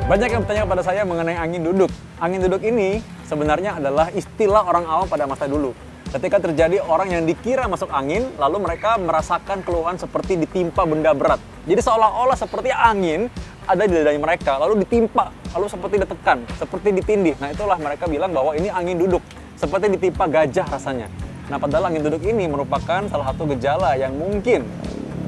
Banyak yang bertanya kepada saya mengenai angin duduk. Angin duduk ini sebenarnya adalah istilah orang awam pada masa dulu. Ketika terjadi orang yang dikira masuk angin, lalu mereka merasakan keluhan seperti ditimpa benda berat. Jadi seolah-olah seperti angin ada di dadanya mereka, lalu ditimpa, lalu seperti ditekan, seperti ditindih. Nah itulah mereka bilang bahwa ini angin duduk, seperti ditimpa gajah rasanya. Nah padahal angin duduk ini merupakan salah satu gejala yang mungkin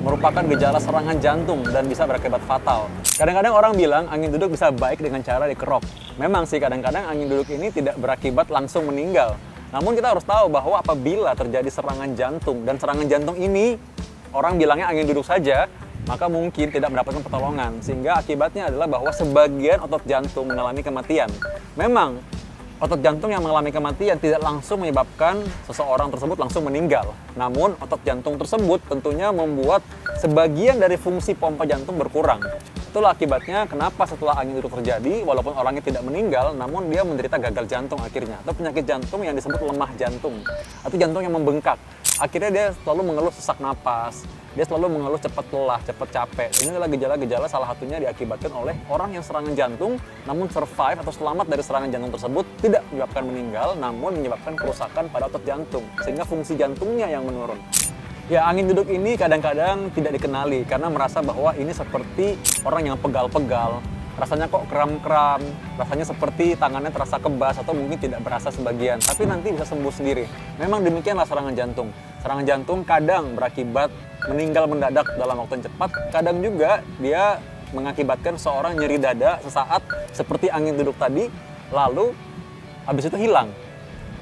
merupakan gejala serangan jantung dan bisa berakibat fatal. Kadang-kadang orang bilang angin duduk bisa baik dengan cara dikerok. Memang sih kadang-kadang angin duduk ini tidak berakibat langsung meninggal. Namun kita harus tahu bahwa apabila terjadi serangan jantung dan serangan jantung ini orang bilangnya angin duduk saja, maka mungkin tidak mendapatkan pertolongan. Sehingga akibatnya adalah bahwa sebagian otot jantung mengalami kematian. Memang otot jantung yang mengalami kematian tidak langsung menyebabkan seseorang tersebut langsung meninggal. Namun otot jantung tersebut tentunya membuat sebagian dari fungsi pompa jantung berkurang. Itulah akibatnya kenapa setelah angin duduk terjadi, walaupun orangnya tidak meninggal, namun dia menderita gagal jantung akhirnya. Atau penyakit jantung yang disebut lemah jantung, atau jantung yang membengkak. Akhirnya dia selalu mengeluh sesak napas, dia selalu mengeluh cepat lelah, cepat capek. Ini adalah gejala-gejala salah satunya diakibatkan oleh orang yang serangan jantung, namun survive atau selamat dari serangan jantung tersebut tidak menyebabkan meninggal, namun menyebabkan kerusakan pada otot jantung, sehingga fungsi jantungnya yang menurun. Ya, angin duduk ini kadang-kadang tidak dikenali karena merasa bahwa ini seperti orang yang pegal-pegal. Rasanya kok kram-kram, rasanya seperti tangannya terasa kebas atau mungkin tidak berasa sebagian, tapi nanti bisa sembuh sendiri. Memang demikianlah serangan jantung. Serangan jantung kadang berakibat meninggal mendadak dalam waktu yang cepat, kadang juga dia mengakibatkan seorang nyeri dada sesaat seperti angin duduk tadi, lalu habis itu hilang.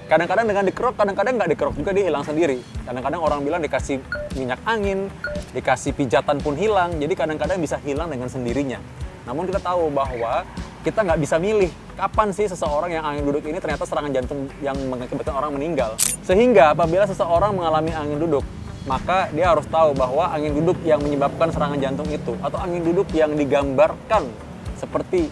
Kadang-kadang dengan dikerok, kadang-kadang nggak dikerok juga dia hilang sendiri. Kadang-kadang orang bilang dikasih minyak angin, dikasih pijatan pun hilang, jadi kadang-kadang bisa hilang dengan sendirinya. Namun kita tahu bahwa kita nggak bisa milih kapan sih seseorang yang angin duduk ini ternyata serangan jantung yang mengakibatkan orang meninggal. Sehingga apabila seseorang mengalami angin duduk, maka dia harus tahu bahwa angin duduk yang menyebabkan serangan jantung itu, atau angin duduk yang digambarkan seperti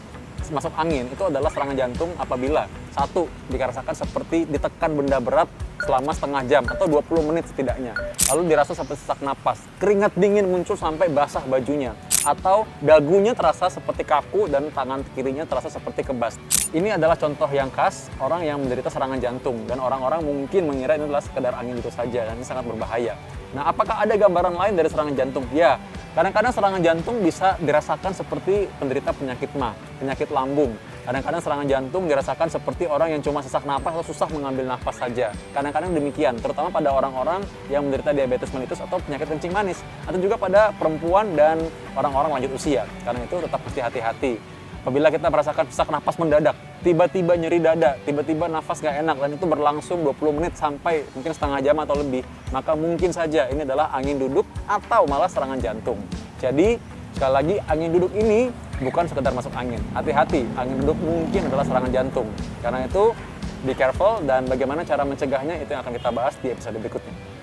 masuk angin, itu adalah serangan jantung apabila satu, dirasakan seperti ditekan benda berat selama setengah jam atau 20 menit setidaknya. Lalu dirasa seperti sesak napas, keringat dingin muncul sampai basah bajunya, atau dagunya terasa seperti kaku dan tangan kirinya terasa seperti kebas. Ini adalah contoh yang khas orang yang menderita serangan jantung, dan orang-orang mungkin mengira ini adalah sekedar angin itu saja, dan ini sangat berbahaya. Nah, apakah ada gambaran lain dari serangan jantung? Ya, kadang-kadang serangan jantung bisa dirasakan seperti penderita penyakit MA, penyakit lambung. Kadang-kadang serangan jantung dirasakan seperti orang yang cuma sesak napas atau susah mengambil nafas saja. Kadang-kadang demikian, terutama pada orang-orang yang menderita diabetes mellitus atau penyakit kencing manis. Atau juga pada perempuan dan orang-orang lanjut usia. Karena itu tetap mesti hati-hati. Apabila kita merasakan sesak napas mendadak, tiba-tiba nyeri dada, tiba-tiba nafas gak enak, dan itu berlangsung 20 menit sampai mungkin setengah jam atau lebih, maka mungkin saja ini adalah angin duduk atau malah serangan jantung. Jadi, sekali lagi, angin duduk ini bukan sekedar masuk angin. Hati-hati, angin duduk mungkin adalah serangan jantung. Karena itu, be careful, dan bagaimana cara mencegahnya itu yang akan kita bahas di episode berikutnya.